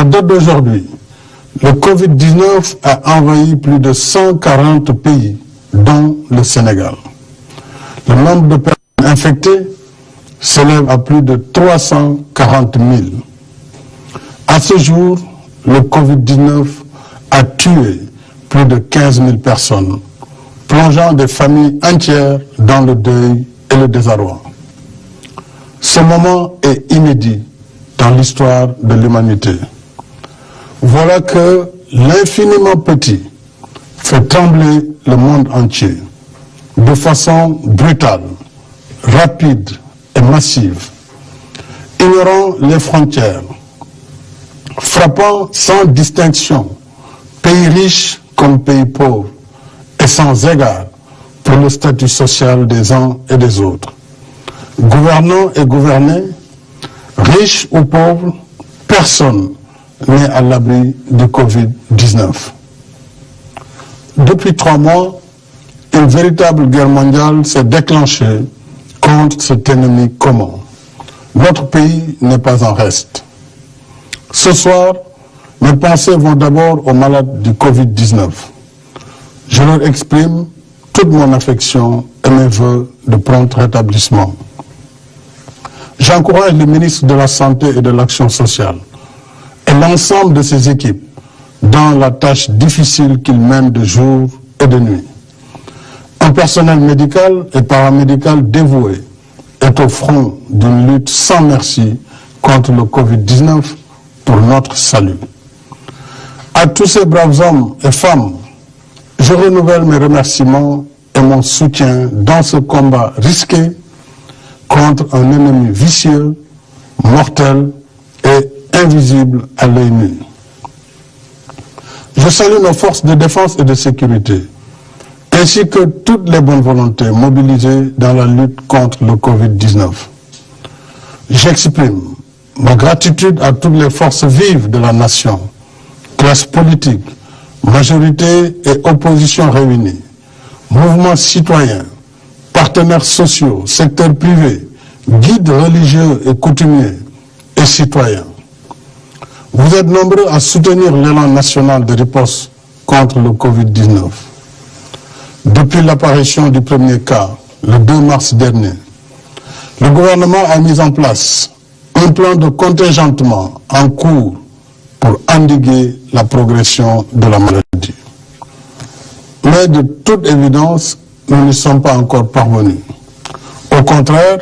date d'aujourd'hui, le Covid-19 a envahi plus de 140 pays, dont le Sénégal. Le nombre de personnes infectées s'élève à plus de 340 000. À ce jour, le Covid-19 a tué plus de 15 000 personnes, plongeant des familles entières dans le deuil et le désarroi. Ce moment est inédit dans l'histoire de l'humanité. Voilà que l'infiniment petit fait trembler le monde entier de façon brutale, rapide et massive, ignorant les frontières, frappant sans distinction pays riches comme pays pauvres et sans égard pour le statut social des uns et des autres. Gouvernants et gouvernés, riches ou pauvres, personne n'est à l'abri du Covid-19. Depuis 3 mois, une véritable guerre mondiale s'est déclenchée contre cet ennemi commun. Notre pays n'est pas en reste. Ce soir, mes pensées vont d'abord aux malades du Covid-19. Je leur exprime toute mon affection et mes vœux de prompt rétablissement. J'encourage le ministre de la Santé et de l'Action sociale et l'ensemble de ses équipes dans la tâche difficile qu'ils mènent de jour et de nuit. Un personnel médical et paramédical dévoué est au front d'une lutte sans merci contre le Covid-19 pour notre salut. À tous ces braves hommes et femmes, je renouvelle mes remerciements et mon soutien dans ce combat risqué contre un ennemi vicieux, mortel et invisible à l'œil nu. Je salue nos forces de défense et de sécurité, ainsi que toutes les bonnes volontés mobilisées dans la lutte contre le Covid-19. J'exprime ma gratitude à toutes les forces vives de la nation, classe politique, majorité et opposition réunies, mouvements citoyens, partenaires sociaux, secteur privé, guides religieux et coutumiers et citoyens. Vous êtes nombreux à soutenir l'élan national de riposte contre le Covid-19. Depuis l'apparition du premier cas, le 2 mars dernier, le gouvernement a mis en place un plan de contingentement en cours pour endiguer la progression de la maladie. Mais de toute évidence, nous n'y sommes pas encore parvenus. Au contraire,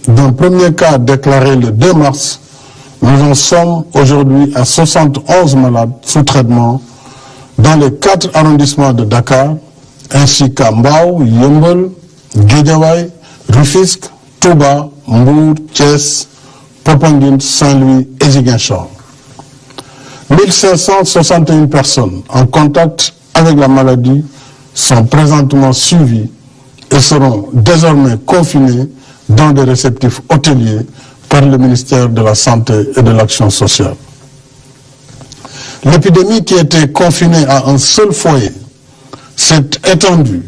d'un premier cas déclaré le 2 mars, nous en sommes aujourd'hui à 71 malades sous traitement dans les 4 arrondissements de Dakar, ainsi qu'à Mbao, Yeumbeul, Guédiawaye, Rufisque, Touba, Mbour, Thiès, Popenguine, Saint-Louis et Ziguinchor. 1561 personnes en contact avec la maladie sont présentement suivies et seront désormais confinées dans des réceptifs hôteliers par le ministère de la Santé et de l'Action sociale. L'épidémie qui était confinée à un seul foyer s'est étendue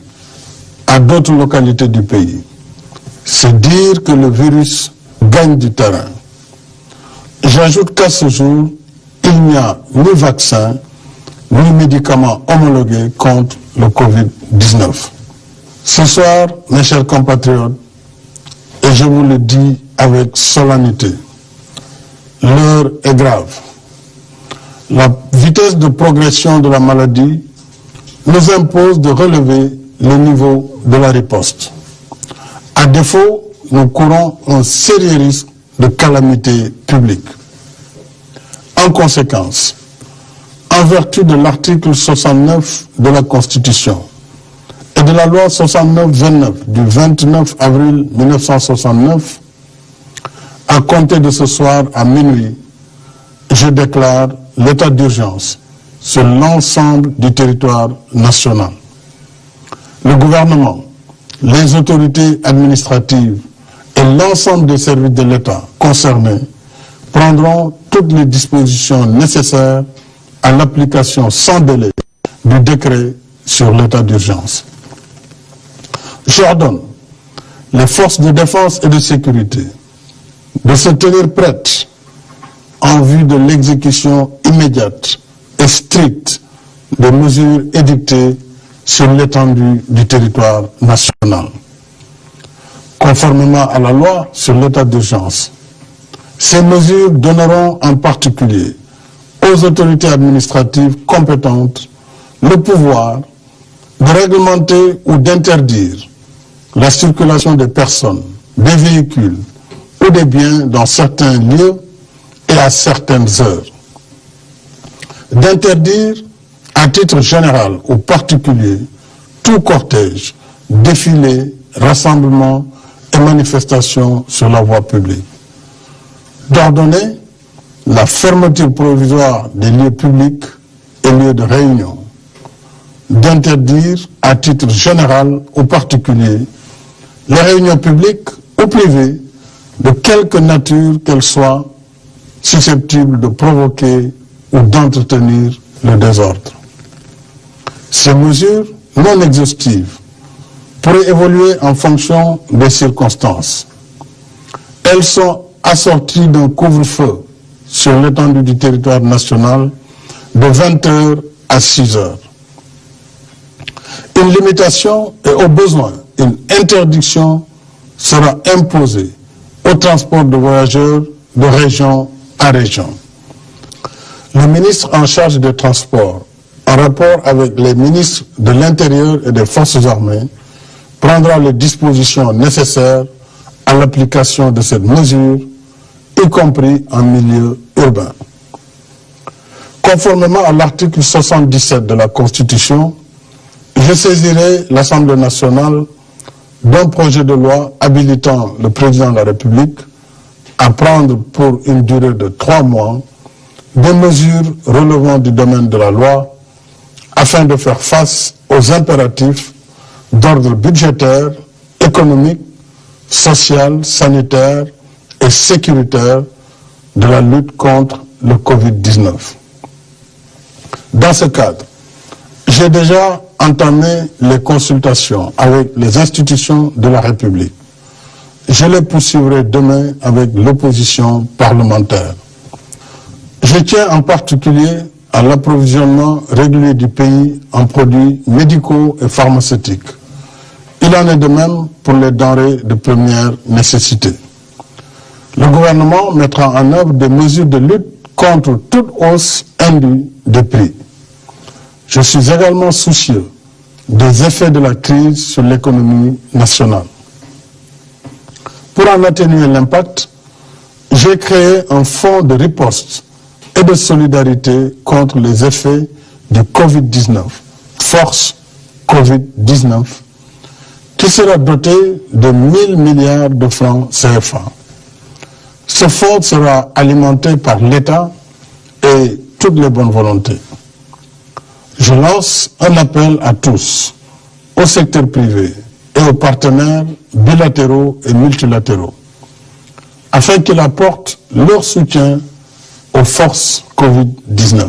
à d'autres localités du pays. C'est dire que le virus gagne du terrain. J'ajoute qu'à ce jour, il n'y a ni vaccin, ni médicaments homologués contre le Covid-19. Ce soir, mes chers compatriotes, et je vous le dis avec solennité, l'heure est grave. La vitesse de progression de la maladie nous impose de relever le niveau de la riposte. À défaut, nous courons un sérieux risque de calamité publique. En conséquence, en vertu de l'article 69 de la Constitution et de la loi 69-29 du 29 avril 1969, à compter de ce soir à minuit, je déclare l'état d'urgence sur l'ensemble du territoire national. Le gouvernement, les autorités administratives et l'ensemble des services de l'État concernés prendront toutes les dispositions nécessaires à l'application sans délai du décret sur l'état d'urgence. J'ordonne les forces de défense et de sécurité de se tenir prêtes en vue de l'exécution immédiate et stricte des mesures édictées sur l'étendue du territoire national. Conformément à la loi sur l'état d'urgence, ces mesures donneront en particulier aux autorités administratives compétentes le pouvoir de réglementer ou d'interdire la circulation des personnes, des véhicules ou des biens dans certains lieux et à certaines heures. D'interdire à titre général ou particulier tout cortège, défilé, rassemblement et manifestation sur la voie publique. D'ordonner la fermeture provisoire des lieux publics et lieux de réunion. D'interdire à titre général ou particulier les réunions publiques ou privées de quelque nature qu'elles soient susceptibles de provoquer ou d'entretenir le désordre. Ces mesures non exhaustives pourraient évoluer en fonction des circonstances. Elles sont assorties d'un couvre-feu sur l'étendue du territoire national de 20h à 6h. Une limitation et au besoin, une interdiction sera imposée au transport de voyageurs de région à région. Le ministre en charge des transports, en rapport avec les ministres de l'Intérieur et des Forces armées, prendra les dispositions nécessaires à l'application de cette mesure, y compris en milieu urbain. Conformément à l'article 77 de la Constitution, je saisirai l'Assemblée nationale d'un projet de loi habilitant le président de la République à prendre pour une durée de 3 mois des mesures relevant du domaine de la loi afin de faire face aux impératifs d'ordre budgétaire, économique, social, sanitaire et sécuritaire de la lutte contre le Covid-19. Dans ce cadre, j'ai déjà entamé les consultations avec les institutions de la République. Je les poursuivrai demain avec l'opposition parlementaire. Je tiens en particulier à l'approvisionnement régulier du pays en produits médicaux et pharmaceutiques. Il en est de même pour les denrées de première nécessité. Le gouvernement mettra en œuvre des mesures de lutte contre toute hausse indue des prix. Je suis également soucieux des effets de la crise sur l'économie nationale. Pour en atténuer l'impact, j'ai créé un fonds de riposte et de solidarité contre les effets du Covid-19, Force Covid-19, qui sera doté de 1000 milliards de francs CFA. Ce fonds sera alimenté par l'État et toutes les bonnes volontés. Je lance un appel à tous, au secteur privé et aux partenaires bilatéraux et multilatéraux, afin qu'ils apportent leur soutien aux forces Covid-19.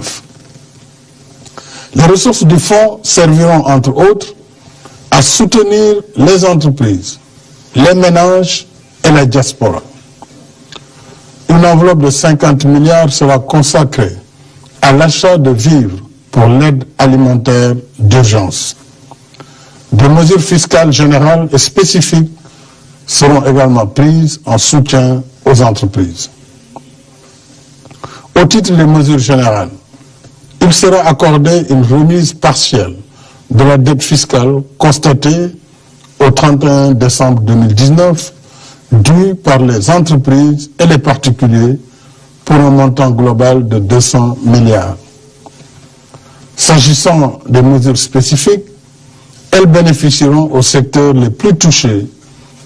Les ressources du fonds serviront, entre autres, à soutenir les entreprises, les ménages et la diaspora. Une enveloppe de 50 milliards sera consacrée à l'achat de vivres pour l'aide alimentaire d'urgence. Des mesures fiscales générales et spécifiques seront également prises en soutien aux entreprises. Au titre des mesures générales, il sera accordé une remise partielle de la dette fiscale constatée au 31 décembre 2019 due par les entreprises et les particuliers pour un montant global de 200 milliards. S'agissant des mesures spécifiques, elles bénéficieront aux secteurs les plus touchés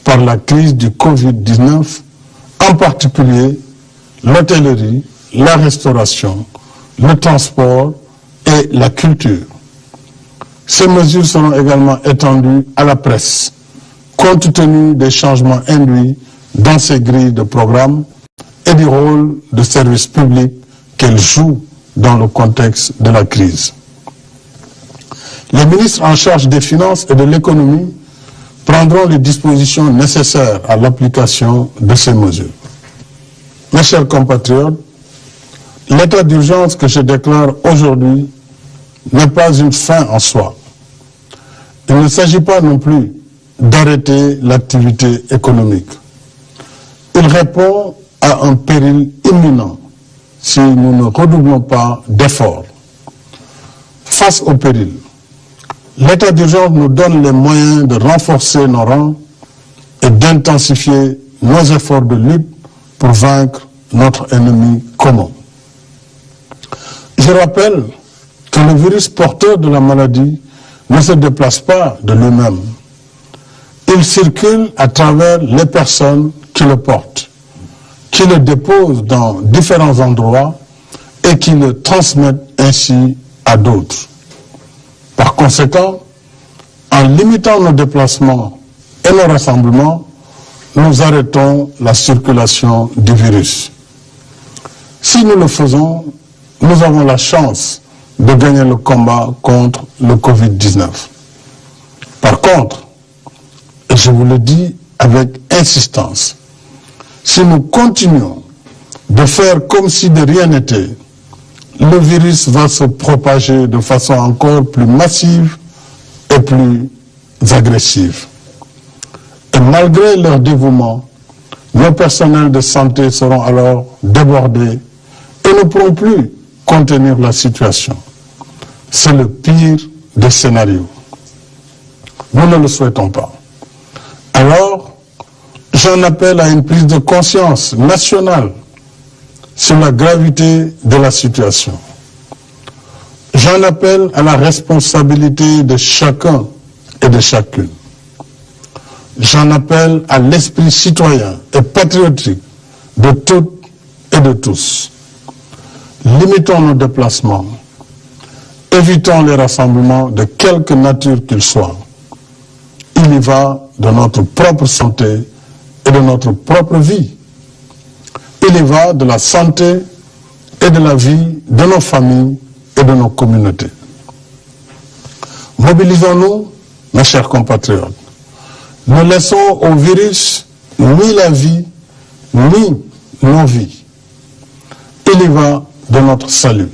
par la crise du Covid-19, en particulier l'hôtellerie, la restauration, le transport et la culture. Ces mesures seront également étendues à la presse, compte tenu des changements induits dans ces grilles de programme et du rôle de service public qu'elles jouent dans le contexte de la crise. Les ministres en charge des Finances et de l'économie prendront les dispositions nécessaires à l'application de ces mesures. Mes chers compatriotes, l'état d'urgence que je déclare aujourd'hui n'est pas une fin en soi. Il ne s'agit pas non plus d'arrêter l'activité économique. Il répond à un péril imminent si nous ne redoublons pas d'efforts. Face au péril, l'état d'urgence nous donne les moyens de renforcer nos rangs et d'intensifier nos efforts de lutte pour vaincre notre ennemi commun. Je rappelle que le virus porteur de la maladie ne se déplace pas de lui-même. Il circule à travers les personnes qui le portent, qui le déposent dans différents endroits et qui le transmettent ainsi à d'autres. Par conséquent, en limitant nos déplacements et nos rassemblements, nous arrêtons la circulation du virus. Si nous le faisons, nous avons la chance de gagner le combat contre le Covid-19. Par contre, et je vous le dis avec insistance, si nous continuons de faire comme si de rien n'était, le virus va se propager de façon encore plus massive et plus agressive. Et malgré leur dévouement, nos personnels de santé seront alors débordés et ne pourront plus contenir la situation. C'est le pire des scénarios. Nous ne le souhaitons pas. Alors, j'en appelle à une prise de conscience nationale sur la gravité de la situation. J'en appelle à la responsabilité de chacun et de chacune. J'en appelle à l'esprit citoyen et patriotique de toutes et de tous. Limitons nos déplacements. Évitons les rassemblements de quelque nature qu'ils soient. Il y va de notre propre santé et de notre propre vie. Il y va de la santé et de la vie de nos familles et de nos communautés. Mobilisons-nous, mes chers compatriotes. Ne laissons au virus ni la vie, ni nos vies. Il y va de notre salut.